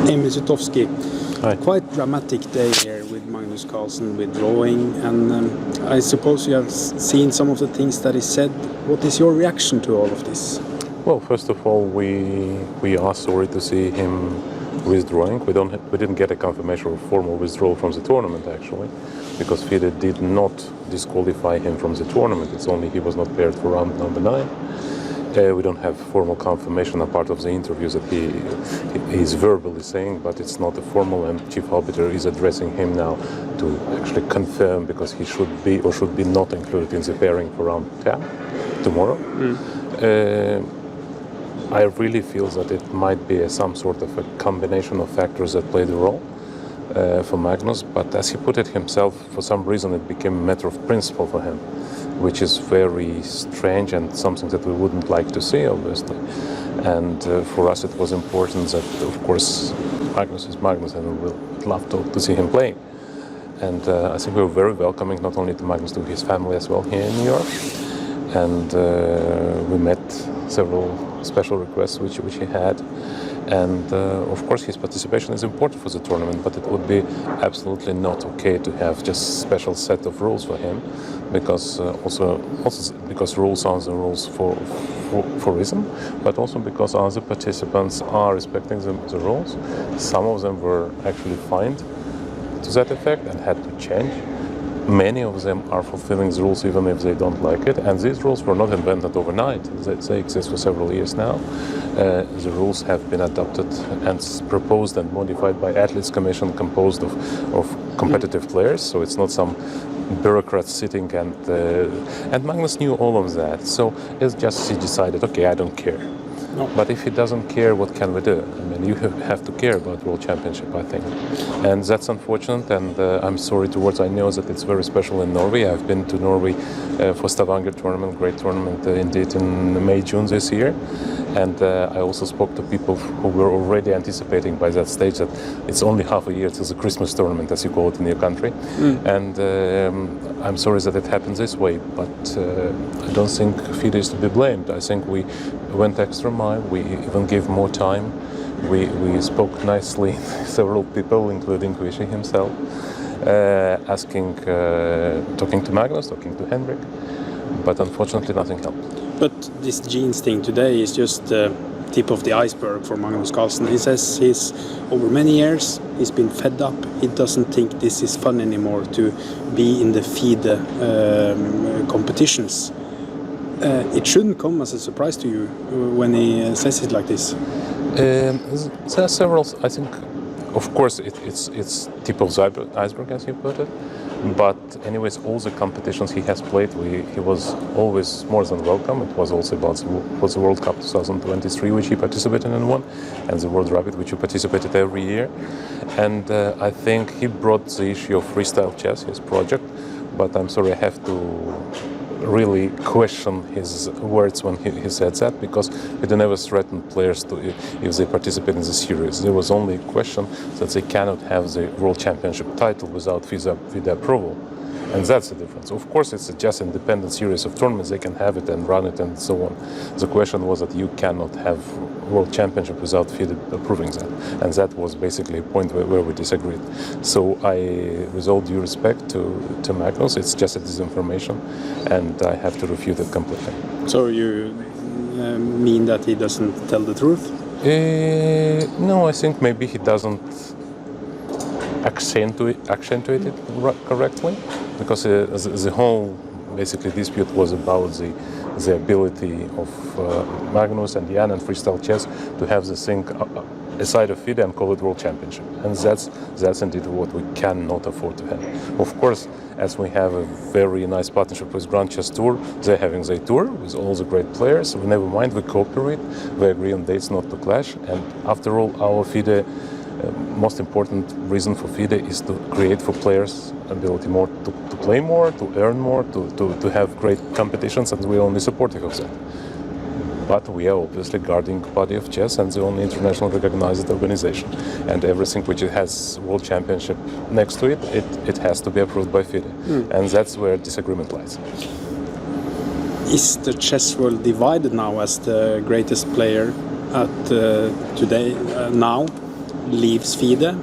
Emil Sutovsky. Hi. Quite dramatic day here with Magnus Carlsen withdrawing, and I suppose you have seen some of the things that he said. What is your reaction to all of this? Well, first of all, we are sorry to see him withdrawing. We didn't get a confirmation of formal withdrawal from the tournament actually, because FIDE did not disqualify him from the tournament. It's only he was not paired for round number 9. We don't have formal confirmation apart of the interviews that he is verbally saying, but it's not a formal, and Chief Arbiter is addressing him now to actually confirm, because he should be or should be not included in the pairing for round 10 tomorrow. I really feel that it might be some sort of a combination of factors that played a role for Magnus, but as he put it himself, for some reason it became a matter of principle for him, which is very strange and something that we wouldn't like to see, obviously. And for us it was important that, of course, Magnus is Magnus and we would love to see him play. And I think we were very welcoming, not only to Magnus, to his family as well here in New York. And we met several special requests which he had. And of course his participation is important for the tournament, but it would be absolutely not okay to have just a special set of rules for him, because also because rules are the rules for a reason, but also because other participants are respecting the rules. Some of them were actually fined to that effect and had to change. Many of them are fulfilling the rules even if they don't like it, and these rules were not invented overnight. They exist for several years now. The rules have been adopted and proposed and modified by Athletes Commission composed of competitive players, so it's not some bureaucrats sitting, and Magnus knew all of that. So it's just he decided, okay, I don't care. No. But if he doesn't care, what can we do? I mean, you have to care about World Championship, I think. And that's unfortunate, and I'm sorry towards, I know that it's very special in Norway. I've been to Norway for Stavanger tournament, great tournament indeed in May, June this year. And I also spoke to people who were already anticipating by that stage that it's only half a year till the Christmas tournament, as you call it in your country. And I'm sorry that it happened this way, but I don't think FIDE is to be blamed. I think we went extra mile, we even gave more time. We spoke nicely to several people, including Vishy himself, talking to Magnus, talking to Henrik, but unfortunately nothing helped. But this jeans thing today is just the tip of the iceberg for Magnus Carlsen. He says he's, over many years, he's been fed up. He doesn't think this is fun anymore to be in the FIDE competitions. It shouldn't come as a surprise to you when he says it like this. There are several, I think, of course it's tip of the iceberg, as you put it. But anyways, all the competitions he has played, he was always more than welcome. It was also about the World Cup 2023, which he participated in one, and the World Rapid, which he participated every year. And I think he brought the issue of freestyle chess, his project, but I'm sorry, I have to really question his words when he said that, because he never threatened players to if they participate in the series. There was only a question that they cannot have the World Championship title without FIDE approval, and that's the difference. Of course, it's just an independent series of tournaments. They can have it and run it and so on. The question was that you cannot have World Championship without FIDE approving that, and that was basically a point where we disagreed. So with all due respect to Magnus, it's just a disinformation, and I have to refute it completely. So you mean that he doesn't tell the truth? No, I think maybe he doesn't accentuate it correctly, because the whole basically dispute was about the ability of Magnus and Jan and freestyle chess to have the thing aside of FIDE and call it World Championship, and that's indeed what we cannot afford to have. Of course, as we have a very nice partnership with Grand Chess Tour, they're having their tour with all the great players. So never mind, we cooperate, we agree on dates not to clash, and after all, our FIDE most important reason for FIDE is to create for players ability more to play more, to earn more, to have great competitions, and we're only supportive of that. But we are obviously guarding body of chess and the only international recognized organization, and everything which has World Championship next to it, it has to be approved by FIDE, and that's where disagreement lies. Is the chess world divided now as the greatest player at today now? leaves FIDE?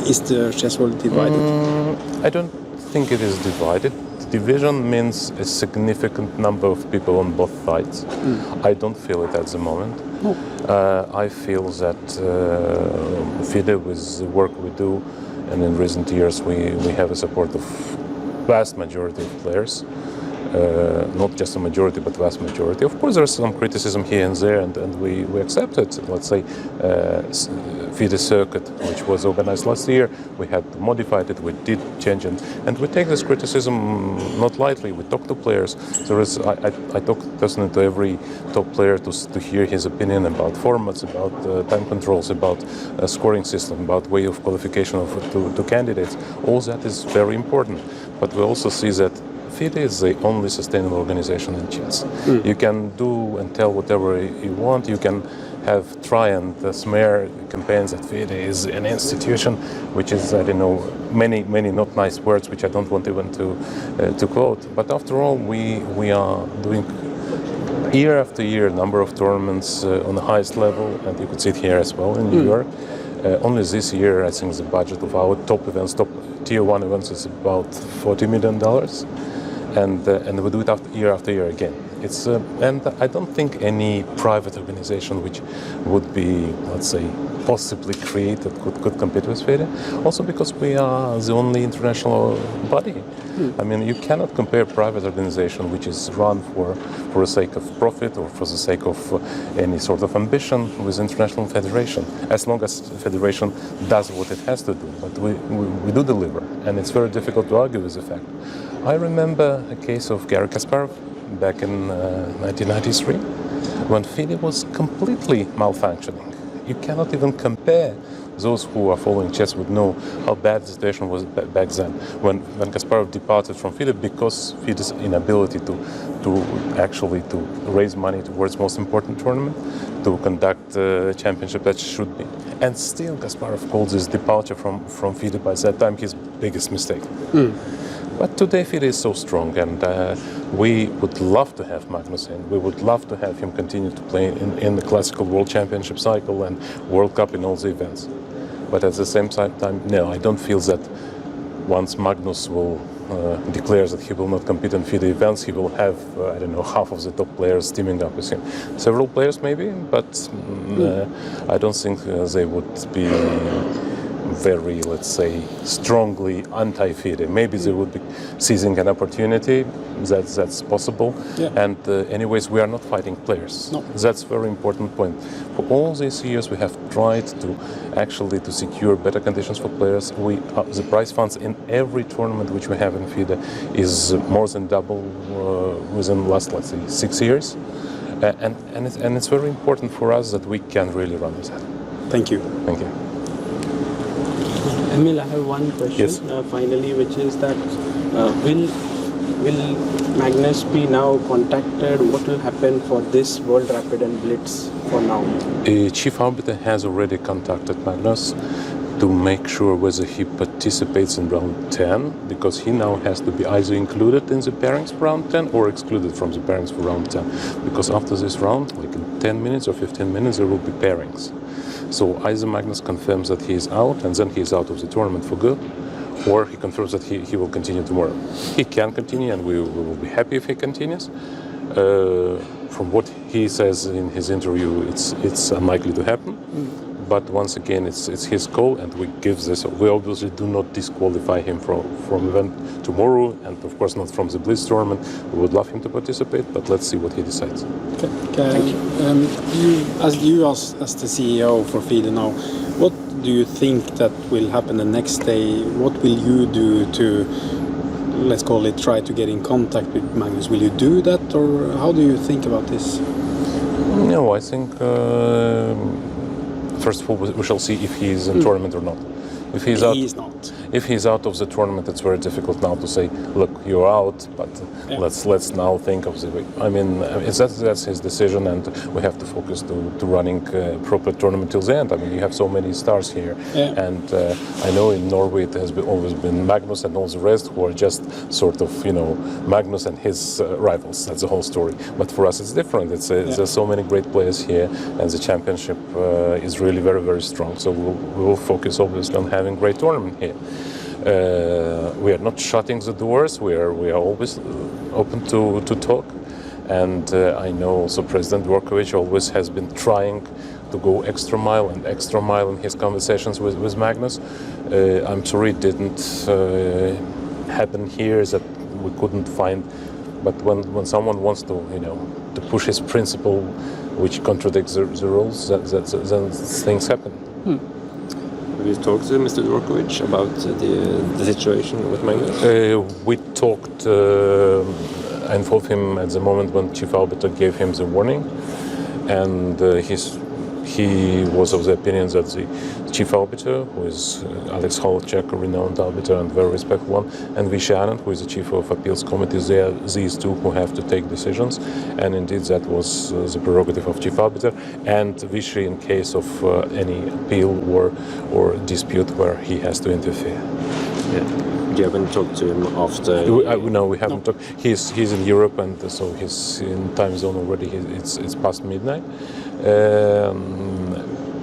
Is the chess world divided? I don't think it is divided. Division means a significant number of people on both sides. I don't feel it at the moment. I feel that FIDE, with the work we do, and in recent years we have a support of vast majority of players. Not just a majority, but vast majority. Of course, there's some criticism here and there, and we accept it. Let's say FIDE circuit, which was organized last year, we had modified it, we did change it, and we take this criticism not lightly. We talk to players. I talk personally to every top player to hear his opinion about formats, about time controls, about scoring system, about way of qualification to candidates. All that is very important, but we also see that FIDE is the only sustainable organization in chess. You can do and tell whatever you want. You can try and smear campaigns that FIDE is an institution, which is, I don't know, many not nice words, which I don't want even to quote. But after all, we are doing year after year number of tournaments on the highest level, and you could see it here as well in New York. Only this year, I think the budget of our top events, top tier 1 events, is about $40 million. And we do it year after year again. And I don't think any private organization which would be, let's say, possibly created could compete with FIDE. Also because we are the only international body. I mean, you cannot compare private organization which is run for the sake of profit or for the sake of any sort of ambition with international federation. As long as federation does what it has to do, but we do deliver, and it's very difficult to argue with the fact. I remember a case of Garry Kasparov back in 1993, when FIDE was completely malfunctioning. You cannot even compare. Those who are following chess would know how bad the situation was back then, when Kasparov departed from FIDE because FIDE's inability to raise money towards most important tournament, to conduct a championship that should be. And still Kasparov called this departure from FIDE by that time his biggest mistake. But today FIDE is so strong, and we would love to have Magnus in. We would love to have him continue to play in the classical World Championship cycle and World Cup in all the events. But at the same time, no, I don't feel that once Magnus will declare that he will not compete in FIDE events, he will have, I don't know, half of the top players teaming up with him. Several players maybe, but I don't think they would be very, let's say, strongly anti-FIDE. Maybe they would be seizing an opportunity. That's possible. Yeah. And anyways, we are not fighting players. No. That's a very important point. For all these years, we have tried to secure better conditions for players. The prize funds in every tournament which we have in FIDE is more than double within the last, let's say, 6 years. And it's very important for us that we can really run with that. Thank you. Thank you. Emil, I have one question, yes. Finally, which is that will Magnus be now contacted? What will happen for this World Rapid and Blitz for now? Chief Arbiter has already contacted Magnus to make sure whether he participates in round 10, because he now has to be either included in the pairings for round 10 or excluded from the pairings for round 10. Because after this round, like in 10 minutes or 15 minutes, there will be pairings. So either Magnus confirms that he is out, and then he is out of the tournament for good, or he confirms that he will continue tomorrow. He can continue, and we will be happy if he continues. From what he says in his interview, it's unlikely to happen. But once again, it's his call, and we give this. We obviously do not disqualify him from event tomorrow, and of course not from the Blitz tournament. We would love him to participate, but let's see what he decides. Thank you. As the CEO for FIDE now, what do you think that will happen the next day? What will you do to, let's call it, try to get in contact with Magnus? Will you do that, or how do you think about this? No, I think. First of all, we shall see if he is in tournament or not. If he is out, he is not. if he's out of the tournament, it's very difficult now to say, look, you're out, but let's now think of the. I mean, that's his decision, and we have to focus to running proper tournament till the end. I mean, you have so many stars here, and I know in Norway it has always been Magnus and all the rest who are just sort of, Magnus and his rivals. That's the whole story. But for us, it's different. There's so many great players here, and the championship is really very, very strong. So we will focus obviously on having a great tournament here. We are not shutting the doors. We are always open to talk. And I know also President Dvorkovich always has been trying to go extra mile in his conversations with Magnus. I'm sorry it didn't happen here, that we couldn't find. But when someone wants to push his principle, which contradicts the rules, then things happen. Have you talked to Mr. Dvorkovich about the situation with Magnus? We talked. I informed him at the moment when Chief Arbiter gave him the warning, and he was of the opinion that the Chief Arbiter, who is Alex Holacek, a renowned arbiter and very respected one, and Vishy Anand, who is the Chief of Appeals Committee, they are these two who have to take decisions, and indeed that was the prerogative of Chief Arbiter, and Vishy in case of any appeal or dispute where he has to interfere. You haven't talked to him after? No, we haven't talked. He's in Europe, and so he's in time zone already. It's past midnight.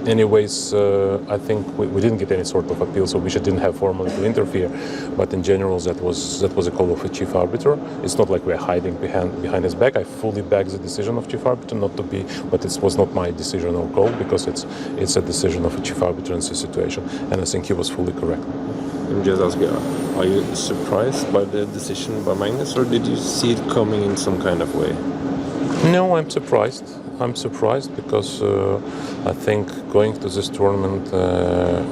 Anyways, I think we didn't get any sort of appeal, so Vishy didn't have formally to interfere. But in general, that was a call of a Chief Arbiter. It's not like we're hiding behind his back. I fully back the decision of Chief Arbiter not to be, but it was not my decision or call, because it's a decision of a Chief Arbiter in this situation, and I think he was fully correct. I'm just asking, are you surprised by the decision by Magnus, or did you see it coming in some kind of way? No, I'm surprised. I'm surprised because I think going to this tournament,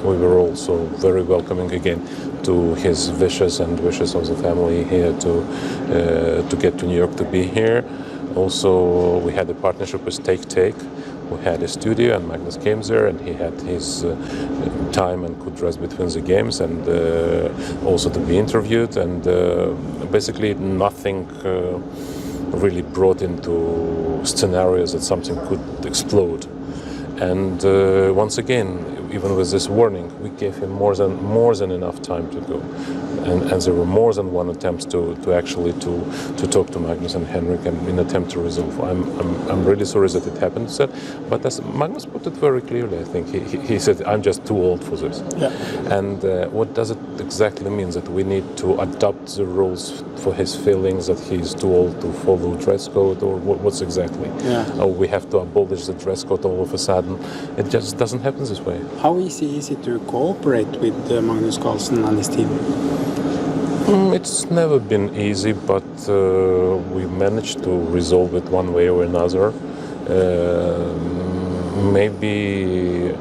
we were also very welcoming again to his wishes and wishes of the family here to get to New York to be here. Also, we had a partnership with Take. We had a studio, and Magnus came there, and he had his time and could rest between the games, and also to be interviewed, and basically nothing really brought into scenarios that something could explode. And once again, even with this warning, we gave him more than enough time to go, and there were more than one attempts to actually talk to Magnus and Henrik and in attempt to resolve. I'm really sorry that it happened, but as Magnus put it very clearly, I think he said, I'm just too old for this. Yeah. And what does it exactly mean? That we need to adopt the rules for his feelings, that he's too old to follow dress code, or what's exactly? Yeah. Or we have to abolish the dress code all of a sudden. It just doesn't happen this way. How easy is it to cooperate with Magnus Carlsen and his team? It's never been easy, but we managed to resolve it one way or another. Maybe,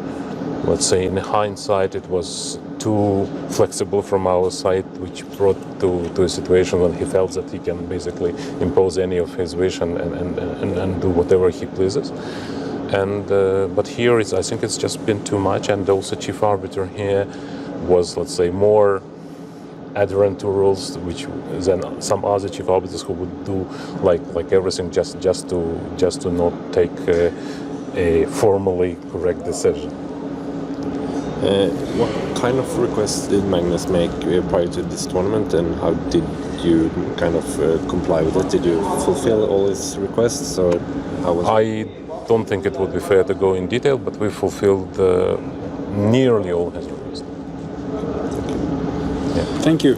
let's say, in hindsight, it was too flexible from our side, which brought to a situation when he felt that he can basically impose any of his wish and do whatever he pleases. And but here, I think it's just been too much, and also Chief Arbiter here was, let's say, more adherent to rules, which than some other Chief Arbiters who would do like everything just to not take a formally correct decision. What kind of requests did Magnus make prior to this tournament, and how did you kind of comply with it? Did you fulfill all his requests, or how was it? I don't think it would be fair to go in detail, but we fulfilled nearly all his requests. Thank you.